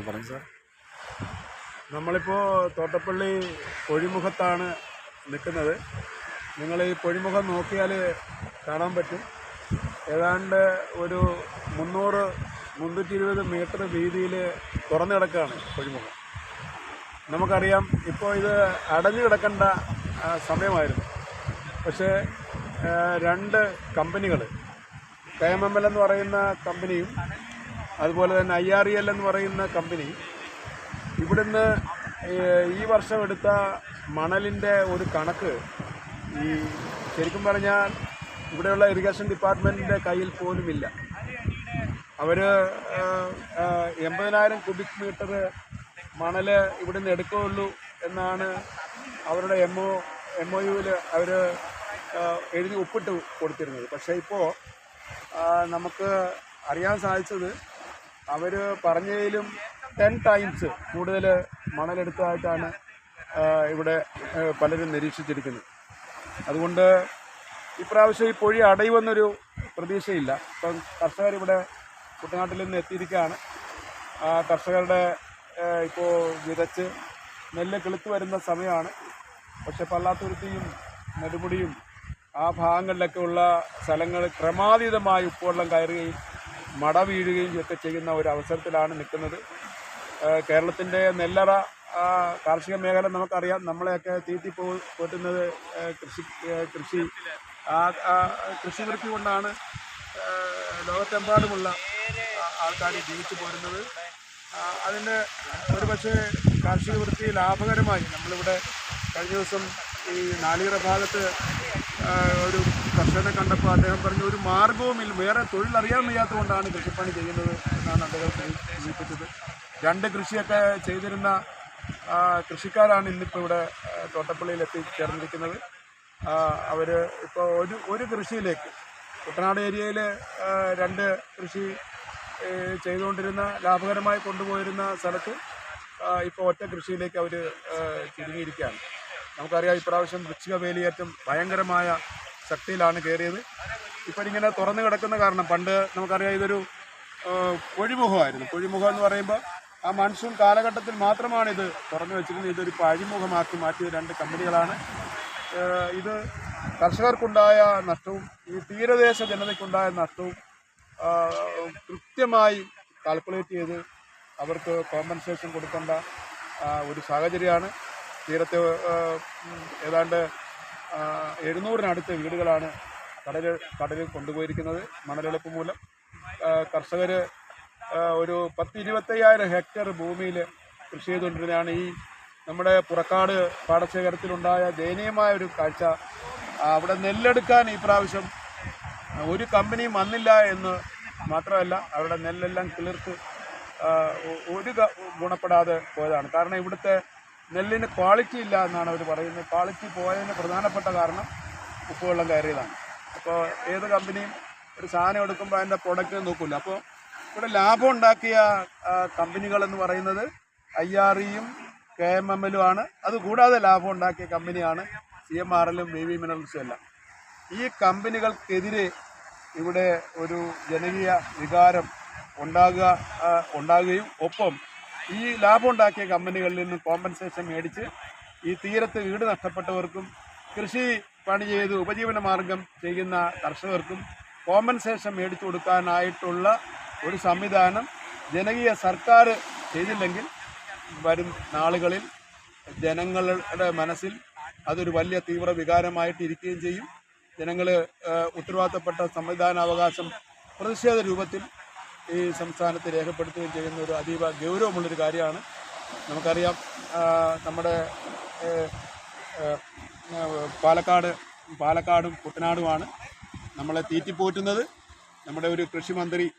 പറഞ്ഞു സാർ. നമ്മളിപ്പോൾ തോട്ടപ്പള്ളി പൊഴിമുഖത്താണ് നിൽക്കുന്നത്. നിങ്ങൾ ഈ പൊഴിമുഖം നോക്കിയാൽ കാണാൻ പറ്റും. ഏതാണ്ട് ഒരു 300-320 മീറ്റർ വീതിയിൽ തുറന്നു കിടക്കുകയാണ് പൊഴിമുഖം. നമുക്കറിയാം ഇപ്പോൾ ഇത് അടഞ്ഞു കിടക്കേണ്ട സമയമായിരുന്നു. പക്ഷേ രണ്ട് കമ്പനികൾ, KMML എന്ന് പറയുന്ന കമ്പനിയും അതുപോലെ തന്നെ IREL എന്ന് പറയുന്ന കമ്പനി ഇവിടുന്ന് ഈ വർഷം എടുത്ത മണലിൻ്റെ ഒരു കണക്ക് ശരിക്കും പറഞ്ഞാൽ ഇവിടെയുള്ള ഇറിഗേഷൻ ഡിപ്പാർട്ട്മെൻറ്റിൻ്റെ കയ്യിൽ പോലുമില്ല. അവർ 80,000 ക്യൂബിക് മീറ്റർ മണൽ ഇവിടുന്ന് എടുക്കുകയുള്ളൂ എന്നാണ് അവരുടെ MOUവിൽ അവർ എഴുതി ഒപ്പിട്ട് കൊടുത്തിരുന്നത്. പക്ഷേ ഇപ്പോൾ നമുക്ക് അറിയാൻ സാധിച്ചത് അവർ പറഞ്ഞതിലും 10 ടൈംസ് കൂടുതൽ മണലെടുത്തതായിട്ടാണ് ഇവിടെ പലരും നിരീക്ഷിച്ചിരിക്കുന്നത്. അതുകൊണ്ട് ഇപ്രാവശ്യം ഈ പൊഴി അടയുമെന്നൊരു പ്രതീക്ഷയില്ല. ഇപ്പം കർഷകരിവിടെ കുട്ടനാട്ടിൽ നിന്ന് എത്തിയിരിക്കുകയാണ്. കർഷകരുടെ ഇപ്പോൾ വിതച്ച് നെല്ല് കിളുത്ത് വരുന്ന സമയമാണ്. പക്ഷെ പള്ളാത്തുരുത്തിയും നെടുമുടിയും ആ ഭാഗങ്ങളിലൊക്കെ ഉള്ള സ്ഥലങ്ങൾ ക്രമാതീതമായി ഉപ്പുവെള്ളം കയറുകയും മട വീഴുകയും ഒക്കെ ചെയ്യുന്ന ഒരു അവസരത്തിലാണ് നിൽക്കുന്നത്. കേരളത്തിൻ്റെ നെല്ലറ കാർഷിക മേഖല നമുക്കറിയാം. നമ്മളെയൊക്കെ പോറ്റുന്നത് കൃഷിവൃത്തി കൊണ്ടാണ് ലോകത്തെമ്പാടുമുള്ള ആൾക്കാർ ജീവിച്ചു പോരുന്നത്. അതിന് ഒരുപക്ഷെ കാർഷിക വൃത്തി ലാഭകരമായി നമ്മളിവിടെ കഴിഞ്ഞ ദിവസം ഈ നാളികേര ഭാഗത്ത് ഒരു കർഷകനെ കണ്ടപ്പോൾ അദ്ദേഹം പറഞ്ഞു, ഒരു മാർഗവുമില്ല, വേറെ തൊഴിലറിയാൻ വയ്യാത്തതുകൊണ്ടാണ് കൃഷിപ്പണി ചെയ്യുന്നത് എന്നാണ് അദ്ദേഹം സൂചിപ്പിച്ചത്. 2 കൃഷിയൊക്കെ ചെയ്തിരുന്ന കൃഷിക്കാരാണ് ഇന്നിപ്പോൾ ഇവിടെ തോട്ടപ്പള്ളിയിൽ എത്തിച്ചേർന്നിരിക്കുന്നത്. അവർ ഇപ്പോൾ ഒരു കൃഷിയിലേക്ക് കുട്ടനാട് ഏരിയയിൽ 2 കൃഷി ചെയ്തുകൊണ്ടിരുന്ന ലാഭകരമായി കൊണ്ടുപോയിരുന്ന സ്ഥലത്ത് ഇപ്പോൾ ഒറ്റ കൃഷിയിലേക്ക് അവർ ചുരുങ്ങിയിരിക്കുകയാണ്. നമുക്കറിയാം ഇപ്രാവശ്യം വൃശ്ചിക വേലിയേറ്റം ഭയങ്കരമായ ശക്തിയിലാണ് കയറിയത്. ഇപ്പം ഇങ്ങനെ തുറന്നു കിടക്കുന്ന കാരണം പണ്ട് നമുക്കറിയാം ഇതൊരു പൊഴിമുഖമായിരുന്നു. പൊഴിമുഖം എന്ന് പറയുമ്പോൾ ആ മൺസൂൺ കാലഘട്ടത്തിൽ മാത്രമാണ് ഇത് തുറന്നു വെച്ചിരുന്നത്. ഇതൊരു അഴിമുഖമാക്കി മാറ്റിയ 2 കമ്പനികളാണ്. ഇത് കർഷകർക്കുണ്ടായ നഷ്ടവും ഈ തീരദേശ ജനതയ്ക്കുണ്ടായ നഷ്ടവും കൃത്യമായി കാൽക്കുലേറ്റ് ചെയ്ത് അവർക്ക് കോമ്പൻസേഷൻ കൊടുക്കേണ്ട ഒരു സാഹചര്യമാണ്. തീരത്തെ ഏതാണ്ട് 700-നടുത്ത് വീടുകളാണ് കടലിൽ കൊണ്ടുപോയിരിക്കുന്നത് മണലെടുപ്പ് മൂലം. കർഷകർ ഒരു 10-25,000 ഹെക്ടർ ഭൂമിയിൽ കൃഷി ചെയ്തുകൊണ്ടിരുന്നതാണ്. ഈ നമ്മുടെ പുറക്കാട് പാടശേഖരത്തിലുണ്ടായ ദയനീയമായ ഒരു കാഴ്ച. അവിടെ നെല്ലെടുക്കാൻ ഈ പ്രാവശ്യം ഒരു കമ്പനിയും വന്നില്ല എന്ന് മാത്രമല്ല, അവരുടെ നെല്ലെല്ലാം കിളിർത്ത് ഒരു ഗുണപ്പെടാതെ പോയതാണ്. കാരണം ഇവിടുത്തെ നെല്ലിന് ക്വാളിറ്റി ഇല്ല എന്നാണ് അവർ പറയുന്നത്. ക്വാളിറ്റി പോയതിന് പ്രധാനപ്പെട്ട കാരണം ഉപ്പുവെള്ളം കയറിയതാണ്. അപ്പോൾ ഏത് കമ്പനിയും ഒരു സാധനം എടുക്കുമ്പോൾ അതിൻ്റെ പ്രൊഡക്റ്റ് നോക്കില്ല. അപ്പോൾ ഇവിടെ ലാഭം ഉണ്ടാക്കിയ കമ്പനികളെന്ന് പറയുന്നത് IREയും KMML ആണ്. അതുകൂടാതെ ലാഭം ഉണ്ടാക്കിയ കമ്പനിയാണ് CMRLും VV മിനറൽസും എല്ലാം. ഈ കമ്പനികൾക്കെതിരെ ഇവിടെ ഒരു ജനകീയ വികാരം ഉണ്ടാകുകയും ഒപ്പം ഈ ലാഭം ഉണ്ടാക്കിയ കമ്പനികളിൽ നിന്നും കോമ്പൻസേഷൻ മേടിച്ച് ഈ തീരത്ത് വീട് നഷ്ടപ്പെട്ടവർക്കും കൃഷി പണി ചെയ്ത് ഉപജീവന മാർഗം ചെയ്യുന്ന കർഷകർക്കും കോമ്പൻസേഷൻ മേടിച്ചു കൊടുക്കാനായിട്ടുള്ള ഒരു സംവിധാനം ജനകീയ സർക്കാർ ചെയ്തില്ലെങ്കിൽ വരും നാളുകളിൽ ജനങ്ങളുടെ മനസ്സിൽ അതൊരു വലിയ തീവ്ര വികാരമായിട്ടിരിക്കുകയും ചെയ്യും. ജനങ്ങൾ ഉത്തരവാദിത്തപ്പെട്ട സമ്മതിദാനാവകാശം പ്രതിഷേധ രൂപത്തിൽ ഈ സംസ്ഥാനത്ത് രേഖപ്പെടുത്തുകയും ചെയ്യുന്ന ഒരു അതീവ ഗൗരവമുള്ളൊരു കാര്യമാണ്. നമുക്കറിയാം നമ്മുടെ പാലക്കാടും കുട്ടനാടുമാണ് നമ്മളെ തീറ്റിപ്പോറ്റുന്നത്. നമ്മുടെ ഒരു കൃഷിമന്ത്രി